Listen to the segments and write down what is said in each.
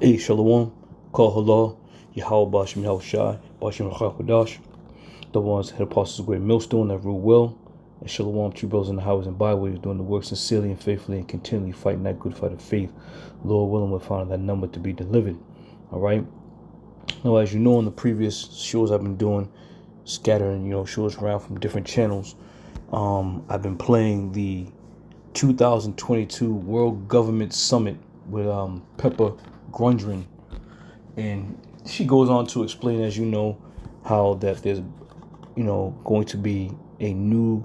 Hey, Shalom, Kol Halal, Yahweh Bashim Yahushai, Bashim Rachakadash, the ones head apostles, great millstone that rule well, and Shalom, true brothers in the highways and byways, doing the work sincerely and faithfully and continually fighting that good fight of faith. Lord willing, we'll find that number to be delivered. All right. Now, as you know, in the previous shows I've been doing, scattering, shows around from different channels, I've been playing the 2022 World Government Summit with Pepper Grundren, and she goes on to explain, as you know, how that there's going to be a new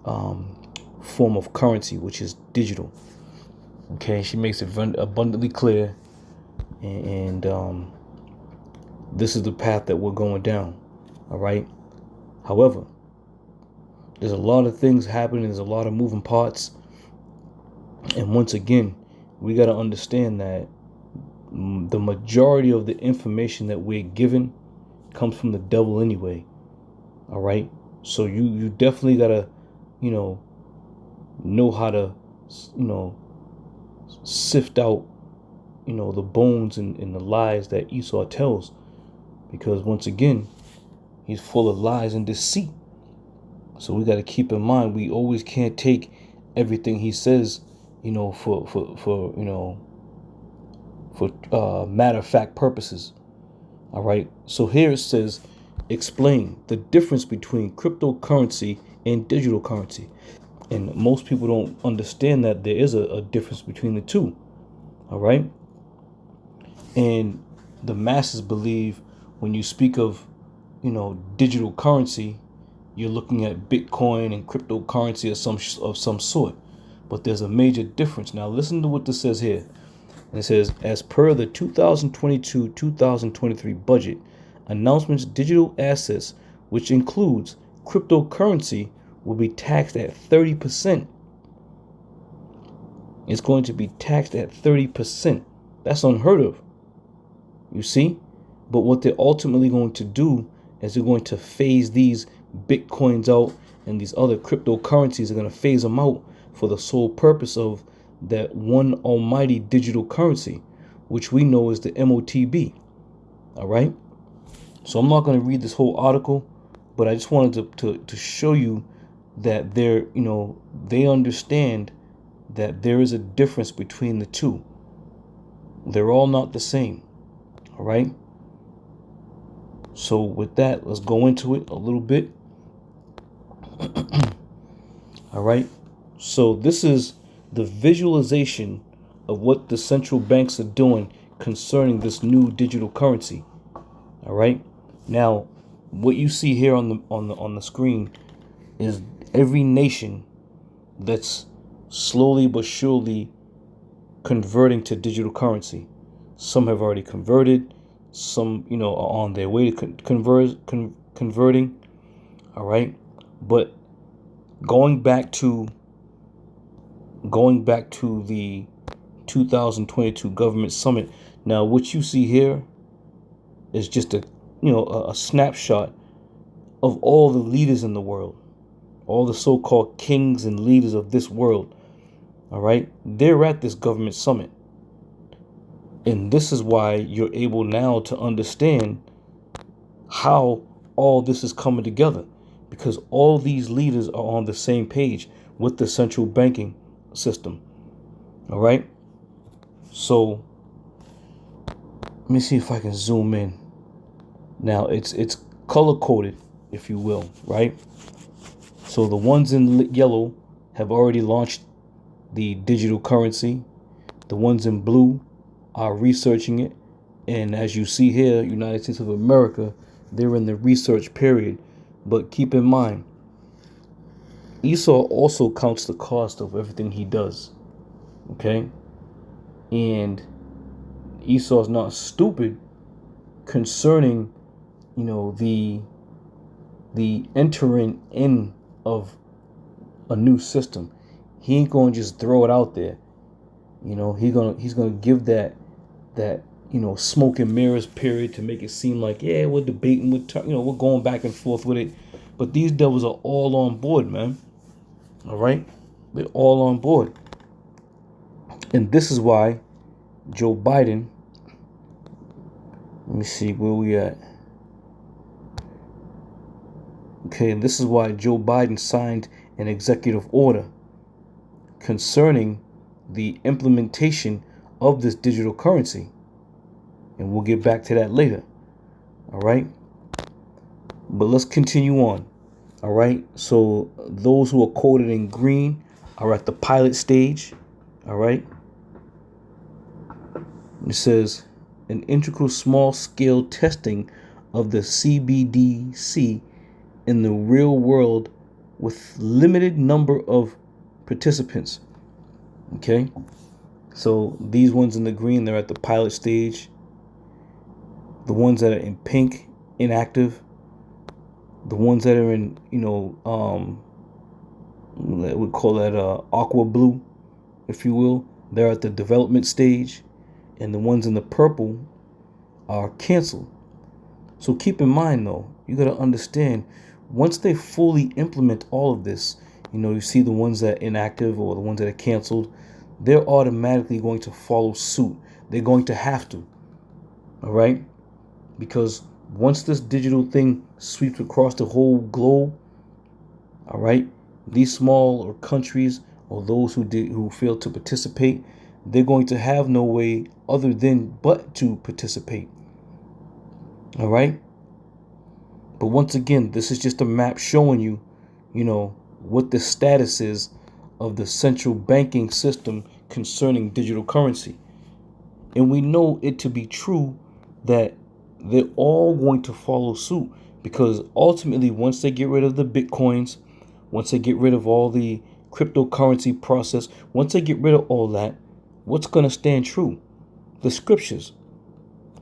form of currency, which is digital. Okay, she makes it abundantly clear, and this is the path that we're going down. All right. However, there's a lot of things happening. There's a lot of moving parts. And once again, we got to understand that the majority of the information that we're given comes from the devil anyway. All right. So you definitely got to, know how to, sift out, the bones and the lies that Esau tells. Because once again, he's full of lies and deceit. So we got to keep in mind, we always can't take everything he says, for matter of fact purposes. All right. So here it says, explain the difference between cryptocurrency and digital currency. And most people don't understand that there is a difference between the two. All right. And the masses believe when you speak of, digital currency, you're looking at Bitcoin and cryptocurrency of some sort. But there's a major difference. Now listen to what this says here. And it says, as per the 2022-2023 budget announcements, digital assets, which includes cryptocurrency, will be taxed at 30%. It's going to be taxed at 30%. That's unheard of. You see? But what they're ultimately going to do is they're going to phase these Bitcoins out, and these other cryptocurrencies are going to phase them out for the sole purpose of that one almighty digital currency, which we know is the MOTB. All right. So I'm not going to read this whole article, but I just wanted to show you that they understand that there is a difference between the two. They're all not the same. All right. So with that, let's go into it a little bit. All right. So this is the visualization of what the central banks are doing concerning this new digital currency. All right. Now, what you see here on the screen is every nation that's slowly but surely converting to digital currency. Some have already converted. Some, are on their way to converting. All right. But going back to the 2022 government summit. Now, what you see here is just a snapshot of all the leaders in the world, all the so-called kings and leaders of this world. All right. They're at this government summit. And this is why you're able now to understand how all this is coming together, because all these leaders are on the same page with the central banking system. All right. So let me see if I can zoom in. Now it's color coded, if you will. Right. So the ones in yellow have already launched the digital currency. The ones in blue are researching it. And as you see here, United States of America, they're in the research period. But keep in mind, Esau also counts the cost of everything he does. Okay? And Esau's not stupid concerning, the entering in of a new system. He ain't going to just throw it out there. He's gonna give that smoke and mirrors period to make it seem like, yeah, we're debating, we're going back and forth with it. But these devils are all on board, man. All right. They're all on board. And this is why Joe Biden Let me see where we at. Okay, and this is why Joe Biden signed an executive order concerning the implementation of this digital currency. And we'll get back to that later. All right. But let's continue on. All right. So those who are quoted in green are at the pilot stage. All right. It says an integral small scale testing of the CBDC in the real world with limited number of participants. Okay. So these ones in the green, they're at the pilot stage. The ones that are in pink, inactive. The ones that are in, we call that aqua blue, if you will, they're at the development stage. And the ones in the purple are canceled. So keep in mind, though, you got to understand, once they fully implement all of this, you see the ones that are inactive or the ones that are canceled, they're automatically going to follow suit. They're going to have to. All right? Because once this digital thing sweeps across the whole globe, all right, these smaller countries or those who fail to participate, they're going to have no way other than but to participate. All right. But once again, this is just a map showing you, what the status is of the central banking system concerning digital currency. And we know it to be true that they're all going to follow suit, because ultimately, once they get rid of the Bitcoins, once they get rid of all the cryptocurrency process, once they get rid of all that, what's going to stand true? The scriptures.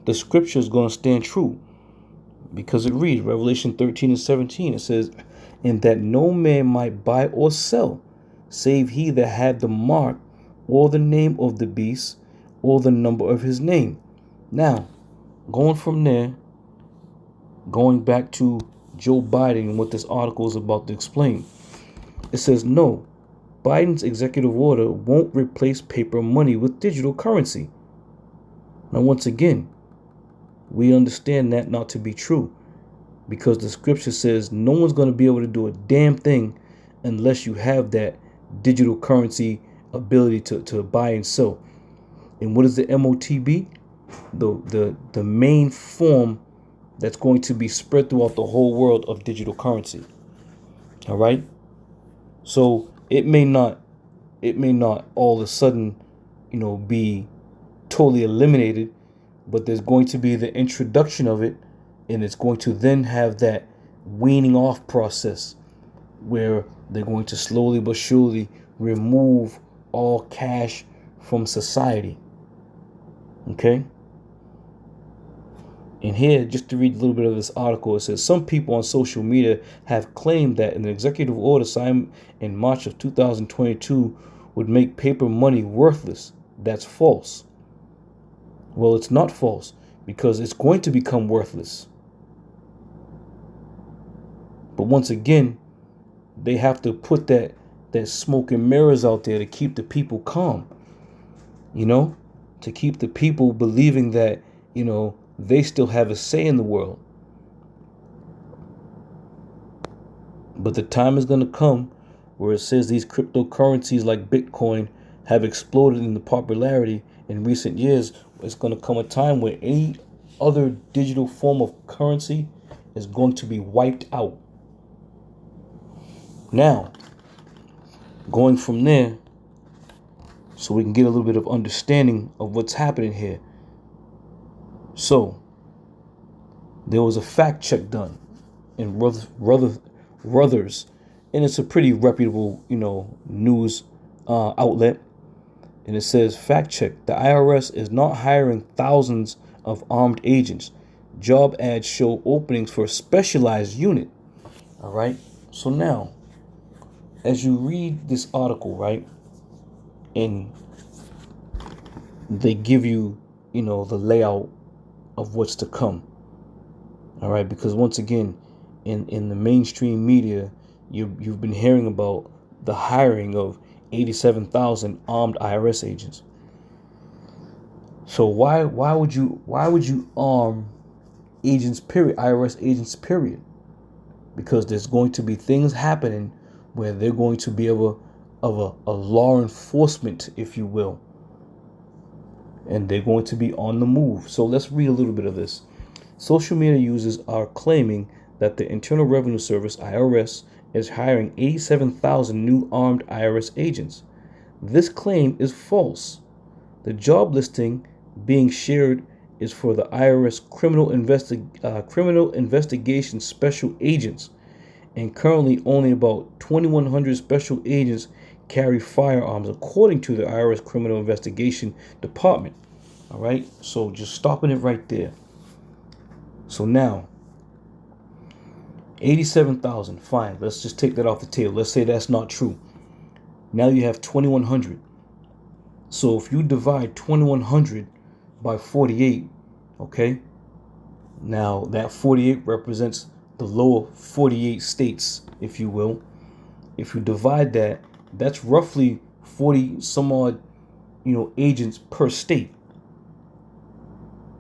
The scriptures going to stand true, because it reads, Revelation 13:17, it says, and that no man might buy or sell, save he that had the mark or the name of the beast or the number of his name. Now, going from there, going back to Joe Biden and what this article is about to explain, it says, no, Biden's executive order won't replace paper money with digital currency. Now, once again, we understand that not to be true, because the scripture says no one's going to be able to do a damn thing unless you have that digital currency ability to buy and sell. And what is the MOTB? The main form that's going to be spread throughout the whole world of digital currency. All right. So it may not all of a sudden, be totally eliminated, but there's going to be the introduction of it, and it's going to then have that weaning off process where they're going to slowly but surely remove all cash from society. Okay? And here, just to read a little bit of this article, it says some people on social media have claimed that an executive order signed in March of 2022 would make paper money worthless. That's false. Well, it's not false, because it's going to become worthless. But once again, they have to put that smoke and mirrors out there to keep the people calm, to keep the people believing that, they still have a say in the world. But the time is going to come where it says these cryptocurrencies like Bitcoin have exploded in the popularity in recent years. It's going to come a time where any other digital form of currency is going to be wiped out. Now, going from there, so we can get a little bit of understanding of what's happening here. So, there was a fact check done in Reuters, and it's a pretty reputable, news outlet. And it says, fact check, the IRS is not hiring thousands of armed agents. Job ads show openings for a specialized unit. All right. So now, as you read this article, right, and they give you, the layout of what's to come. All right. Because once again, in the mainstream media, you've been hearing about the hiring of 87,000 armed IRS agents. So why would you arm agents, period, IRS agents, period. Because there's going to be things happening where they're going to be of a law enforcement, if you will. And they're going to be on the move. So let's read a little bit of this. Social media users are claiming that the Internal Revenue Service, IRS, is hiring 87,000 new armed IRS agents. This claim is false. The job listing being shared is for the IRS criminal investigation special agents, and currently only about 2,100 special agents carry firearms, according to the IRS Criminal Investigation Department. All right, so just stopping it right there. So now, 87,000, fine. Let's just take that off the table. Let's say that's not true. Now you have 2,100. So if you divide 2,100 by 48, okay, now that 48 represents the lower 48 states, if you will. If you divide that, that's roughly 40 some odd, agents per state,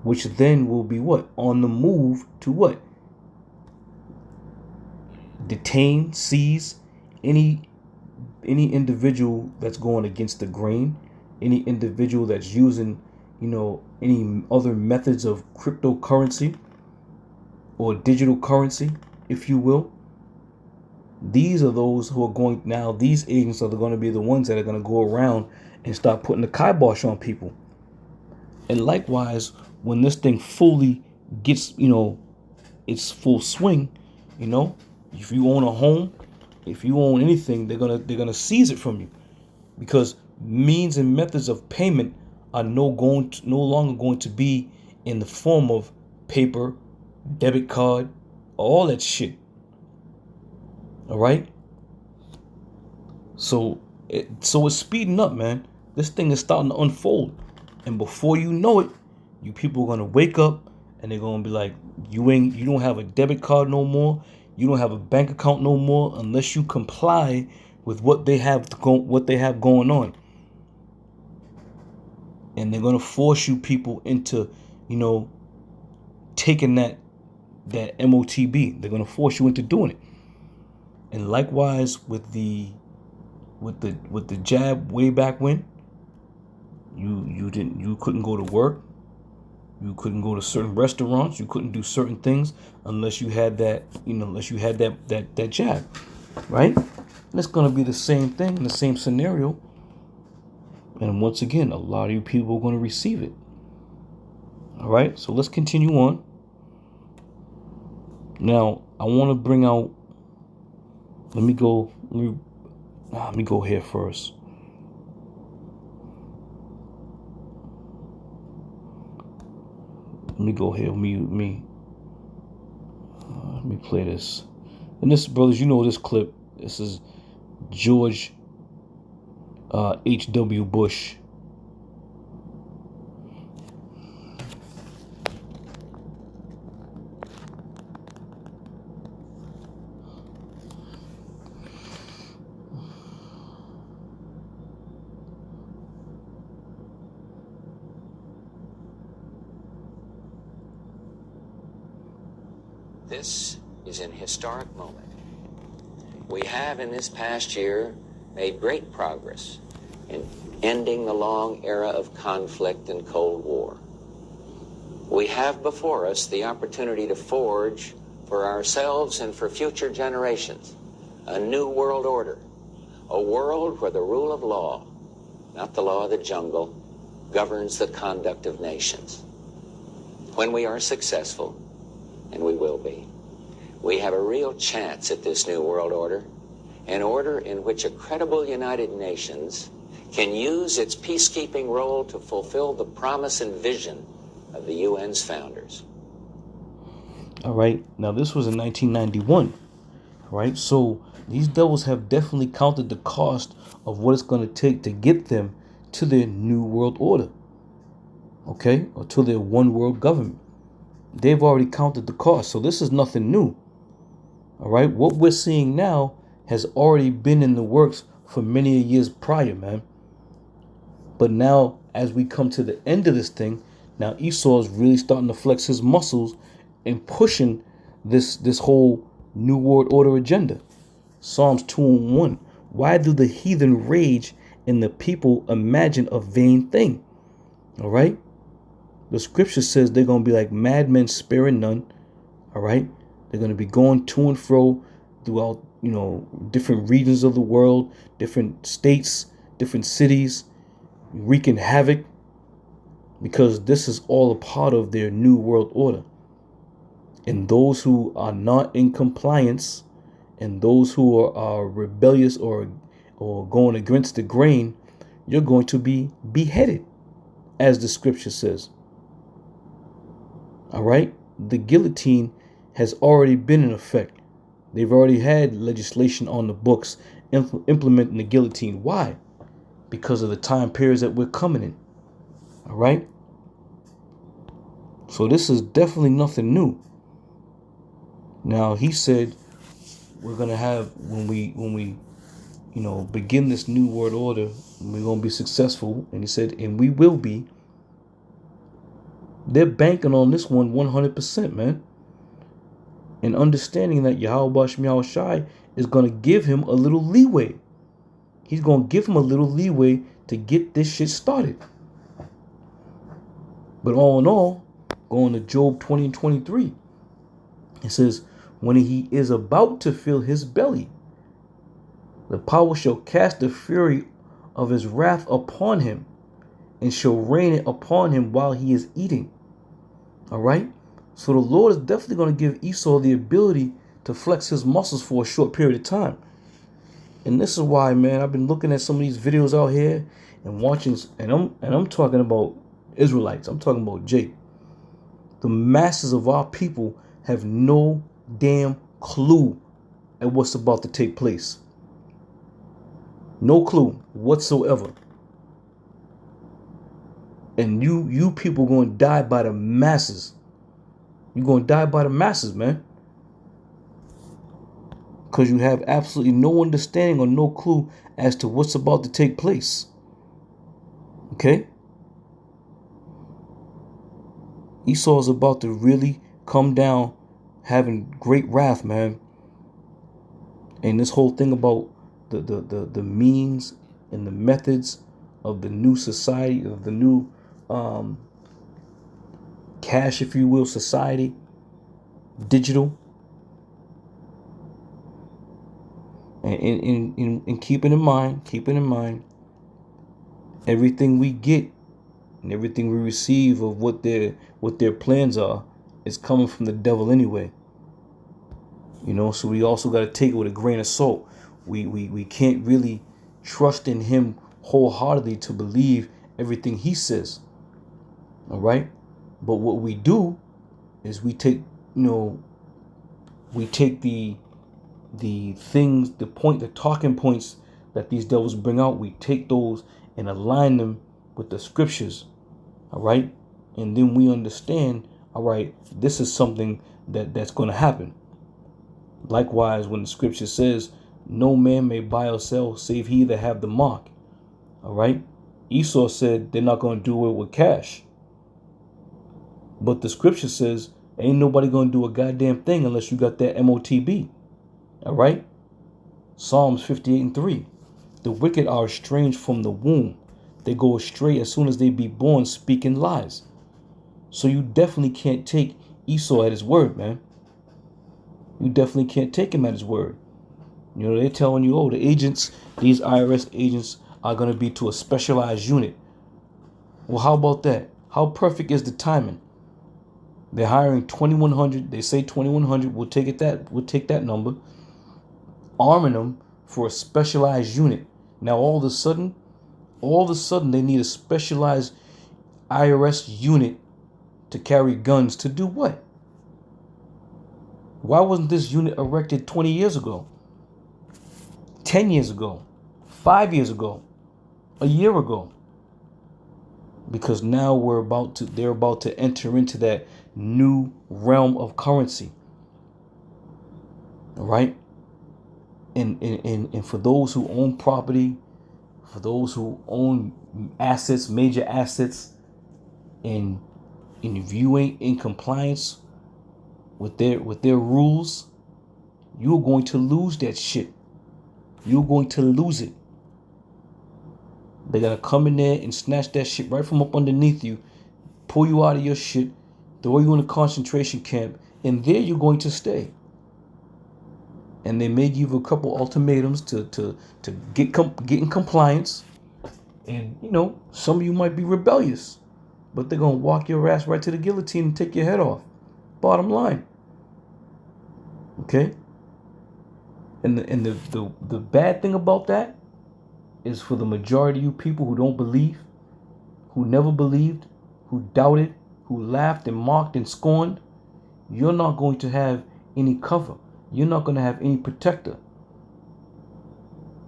which then will be what? On the move to what? Detain, seize any individual that's going against the grain, any individual that's using, any other methods of cryptocurrency or digital currency, if you will. These are those who are going now. These agents are going to be the ones that are going to go around and start putting the kibosh on people. And likewise, when this thing fully gets, its full swing, if you own a home, if you own anything, they're gonna seize it from you, because means and methods of payment are no longer going to be in the form of paper, debit card, all that shit. All right. So it's speeding up, man. This thing is starting to unfold, and before you know it, you people are gonna wake up and they're gonna be like, you don't have a debit card no more. You don't have a bank account no more unless you comply with what they have going on. And they're gonna force you people into, taking that MOTB. They're gonna force you into doing it. And likewise with the jab way back when, you couldn't go to work. You couldn't go to certain restaurants. You couldn't do certain things unless you had that, that jab, right? And it's going to be the same thing in the same scenario. And once again, a lot of you people are going to receive it. All right, so let's continue on. Now, I want to bring out, let me go here first. Let me go here. Let me play this. And this, brothers, this clip. This is George H.W. Bush. This is an historic moment. We have in this past year made great progress in ending the long era of conflict and Cold War. We have before us the opportunity to forge for ourselves and for future generations a new world order, a world where the rule of law, not the law of the jungle, governs the conduct of nations. When we are successful, and we will be, we have a real chance at this new world order, an order in which a credible United Nations can use its peacekeeping role to fulfill the promise and vision of the UN's founders. All right, now this was in 1991, right? So these devils have definitely counted the cost of what it's going to take to get them to their new world order, okay, or to their one world government. They've already counted the cost, so this is nothing new. All right, what we're seeing now has already been in the works for many years prior, man. But now, as we come to the end of this thing, now Esau is really starting to flex his muscles and pushing this whole New World Order agenda. Psalms 2:1. Why do the heathen rage and the people imagine a vain thing? All right. The scripture says they're going to be like madmen sparing none. All right. They're going to be going to and fro throughout, different regions of the world, different states, different cities, wreaking havoc, because this is all a part of their new world order. And those who are not in compliance, and those who are rebellious or going against the grain, you're going to be beheaded, as the scripture says. All right. The guillotine has already been in effect. They've already had legislation on the books implementing the guillotine. Why? Because of the time periods that we're coming in. All right. So this is definitely nothing new. Now, he said we're going to have, when we begin this new world order, we're going to be successful. And he said, and we will be. They're banking on this one 100%, man. And understanding that Yahweh Shai Shai is going to give him a little leeway. He's going to give him a little leeway to get this shit started. But all in all, going to Job 20 and 23, it says, when he is about to fill his belly, the power shall cast the fury of his wrath upon him, and shall rain it upon him while he is eating. All right. So the Lord is definitely going to give Esau the ability to flex his muscles for a short period of time. And this is why, man, I've been looking at some of these videos out here and watching, and I'm talking about Israelites. I'm talking about Jake. The masses of our people have no damn clue at what's about to take place. No clue whatsoever. And you people going to die by the masses. You're going to die by the masses, man. Because you have absolutely no understanding or no clue as to what's about to take place. Okay? Esau is about to really come down having great wrath, man. And this whole thing about the means and the methods of the new society, of the new cash, if you will, society, digital, and keeping in mind, everything we get and everything we receive of what their plans are is coming from the devil anyway. So we also got to take it with a grain of salt. We can't really trust in him wholeheartedly to believe everything he says. All right. But what we do is we take the things, the talking points that these devils bring out, we take those and align them with the scriptures. All right. And then we understand, all right, this is something that's going to happen. Likewise, when the scripture says, no man may buy or sell save he that have the mark. All right. Esau said they're not going to do it with cash. But the scripture says ain't nobody going to do a goddamn thing unless you got that MOTB. All right. Psalms 58 and 3. The wicked are estranged from the womb. They go astray as soon as they be born, speaking lies. So you definitely can't take Esau at his word, man. You definitely can't take him at his word. They're telling you, the agents, these IRS agents are going to be to a specialized unit. Well, how about that? How perfect is the timing? They're hiring 2,100. They say 2,100. We'll take that number. Arming them for a specialized unit. Now, all of a sudden, they need a specialized IRS unit to carry guns to do what? Why wasn't this unit erected 20 years ago? 10 years ago? 5 years ago? A year ago? Because now they're about to enter into that new realm of currency. All right? And for those who own property, for those who own assets, major assets, and if you ain't in compliance with their rules, you're going to lose that shit. You're going to lose it. They gotta come in there and snatch that shit right from up underneath you, pull you out of your shit, throw you in a concentration camp, and there you're going to stay. And they may give you a couple ultimatums to get in compliance. And some of you might be rebellious, but they're gonna walk your ass right to the guillotine and take your head off. Bottom line. Okay? And the bad thing about that is for the majority of you people who don't believe, who never believed, who doubted, who laughed and mocked and scorned, you're not going to have any cover. You're not going to have any protector.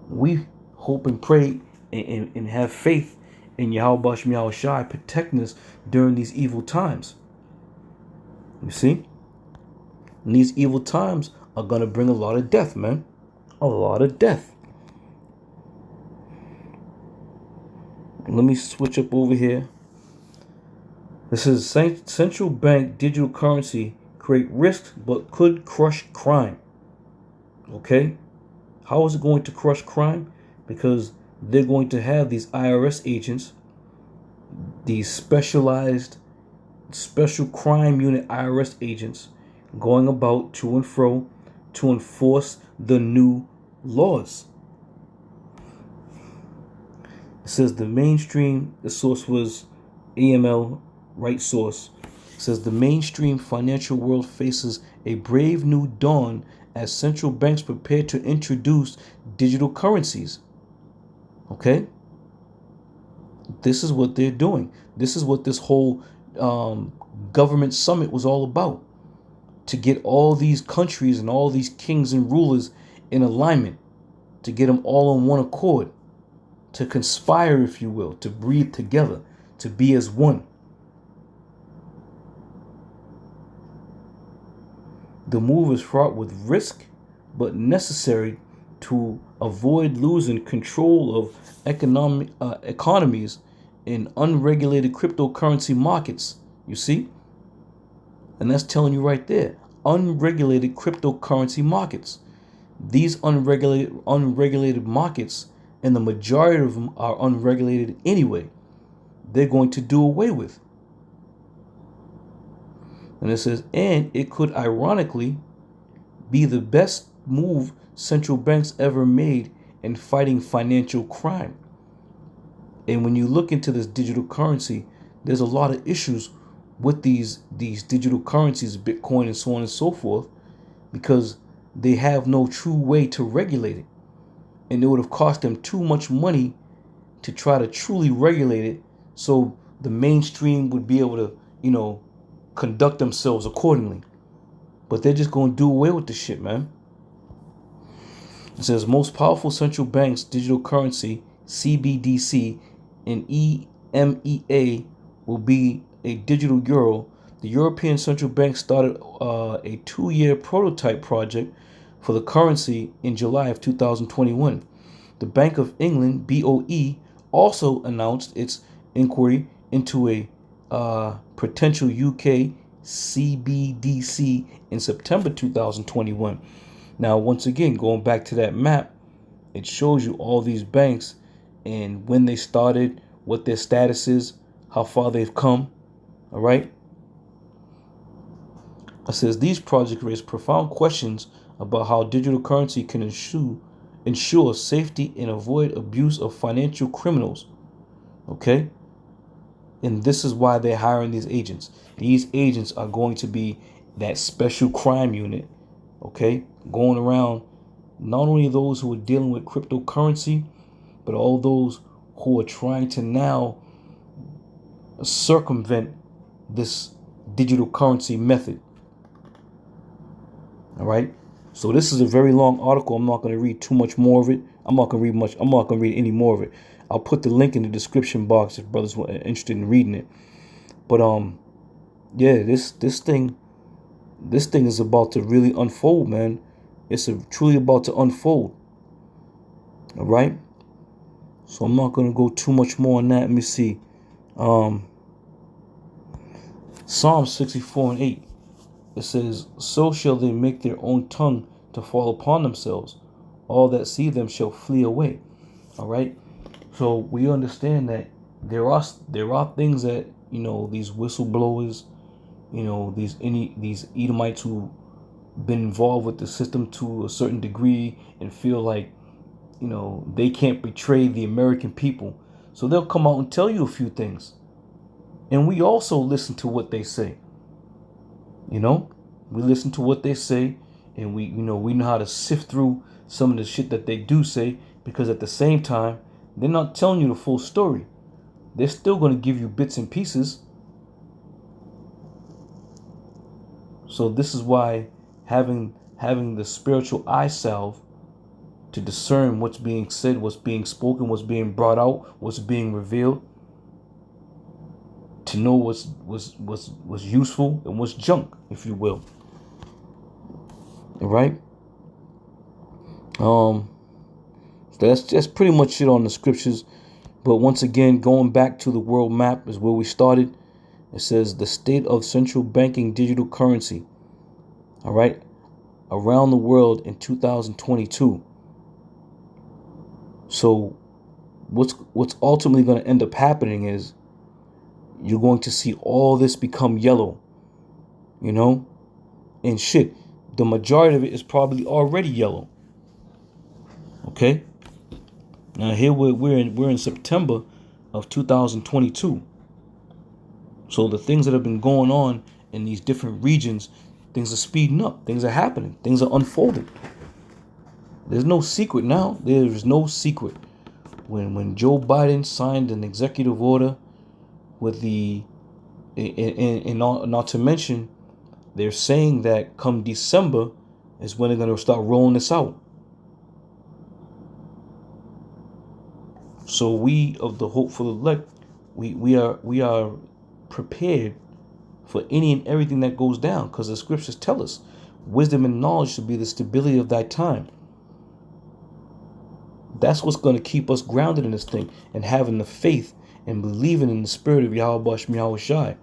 We hope and pray and have faith in Yahweh Bashem Yahweh Shai protecting us during these evil times. You see? And these evil times are going to bring a lot of death, man. A lot of death. Let me switch up over here. This is central bank digital currency create risks but could crush crime. Okay? How is it going to crush crime? Because they're going to have these IRS agents, these specialized special crime unit IRS agents going about to and fro to enforce the new laws. It says the source was AML, right source. It says the mainstream financial world faces a brave new dawn as central banks prepare to introduce digital currencies. Okay? This is what they're doing. This is what this whole government summit was all about. To get all these countries and all these kings and rulers in alignment. To get them all on one accord. To conspire, if you will. To breathe together. To be as one. The move is fraught with risk, but necessary to avoid losing control of economies in unregulated cryptocurrency markets. You see? And that's telling you right there. Unregulated cryptocurrency markets. These unregulated markets, and the majority of them are unregulated anyway, they're going to do away with. And it says, and it could ironically be the best move central banks ever made in fighting financial crime. And when you look into this digital currency, there's a lot of issues with these digital currencies, Bitcoin and so on and so forth, because they have no true way to regulate it. And it would have cost them too much money to try to truly regulate it so the mainstream would be able to, conduct themselves accordingly. But they're just going to do away with the shit, man. It says most powerful central banks digital currency, CBDC, and EMEA will be a digital euro. The European Central Bank started a 2-year prototype project for the currency in July of 2021. The Bank of England, BOE, also announced its inquiry into a potential UK CBDC in September 2021. Now, once again, going back to that map, it shows you all these banks and when they started, what their status is, how far they've come. All right. It says these projects raise profound questions about how digital currency can ensure safety and avoid abuse of financial criminals. Okay. And this is why they're hiring these agents. These agents are going to be that special crime unit, okay, going around not only those who are dealing with cryptocurrency, but all those who are trying to now circumvent this digital currency method. All right. So this is a very long article. I'm not going to read too much more of it. I'm not going to read any more of it. I'll put the link in the description box if brothers were interested in reading it. But yeah, this thing is about to really unfold, man. It's truly about to unfold. All right. So I'm not going to go too much more on that. Let me see. Psalm 64:8. It says, so shall they make their own tongue to fall upon themselves. All that see them shall flee away. All right. So we understand that there are things that, these whistleblowers, these Edomites who been involved with the system to a certain degree and feel like, they can't betray the American people. So they'll come out and tell you a few things. And we also listen to what they say. We listen to what they say, and we know how to sift through some of the shit that they do say, because at the same time, they're not telling you the full story. They're still going to give you bits and pieces. So this is why having the spiritual eye salve to discern what's being said, what's being spoken, what's being brought out, what's being revealed, to know what's useful and what's junk, if you will. All right. So that's pretty much it on the scriptures. But once again, going back to the world map is where we started. It says the state of central banking digital currency. All right. Around the world in 2022. So what's ultimately going to end up happening is you're going to see all this become yellow, and shit. The majority of it is probably already yellow. Okay. Now here we're in September of 2022. So the things that have been going on in these different regions, things are speeding up. Things are happening. Things are unfolding. There's no secret now. There is no secret. When Joe Biden signed an executive order with and not to mention, they're saying that come December is when they're going to start rolling this out. So we of the hopeful elect, we are prepared for any and everything that goes down, because the scriptures tell us wisdom and knowledge should be the stability of thy time. That's what's going to keep us grounded in this thing, and having the faith and believing in the spirit of Yahweh Shai Shai,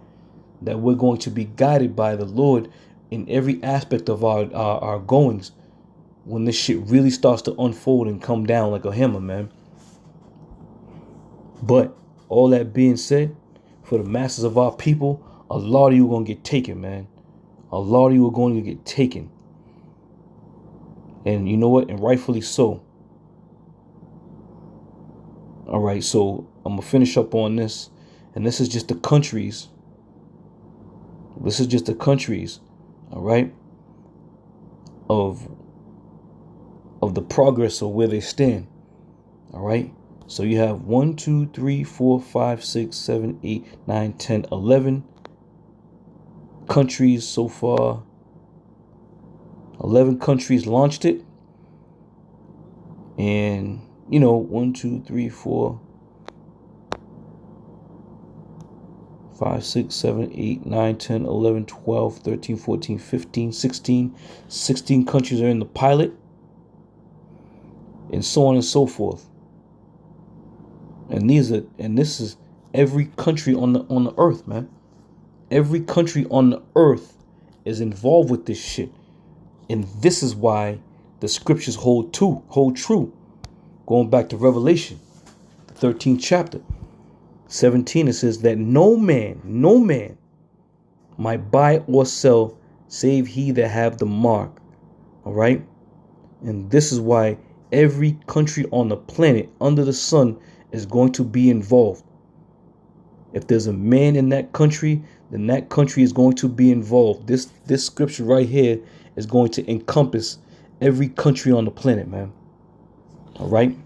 that we're going to be guided by the Lord in every aspect of our goings when this shit really starts to unfold and come down like a hammer, man. But all that being said, for the masses of our people, a lot of you are going to get taken, man. A lot of you are going to get taken. And you know what? And rightfully so. All right, so I'm going to finish up on this. And this is just the countries. This is just the countries, all right, of the progress of where they stand. All right. So you have 1, 2, 3, 4, 5, 6, 7, 8, 9, 10, 11 countries so far. 11 countries launched it. And, 1, 2, 3, 4, 5, 6, 7, 8, 9, 10, 11, 12, 13, 14, 15, 16. 16 countries are in the pilot. And so on and so forth. And this is every country on the earth, man. Every country on the earth is involved with this shit. And this is why the scriptures hold true. Going back to Revelation, the 13th chapter, 17, it says that no man might buy or sell save he that have the mark. All right. And this is why every country on the planet under the sun is going to be involved. If there's a man in that country, then that country is going to be involved. This scripture right here is going to encompass every country on the planet, man. All right.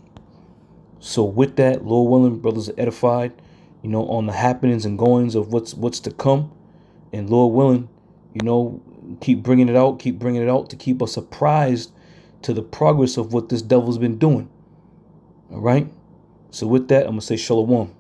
So with that, Lord willing, brothers are edified, on the happenings and goings of what's to come. And Lord willing, keep bringing it out to keep us apprised to the progress of what this devil's been doing. All right. So with that, I'm going to say shalom.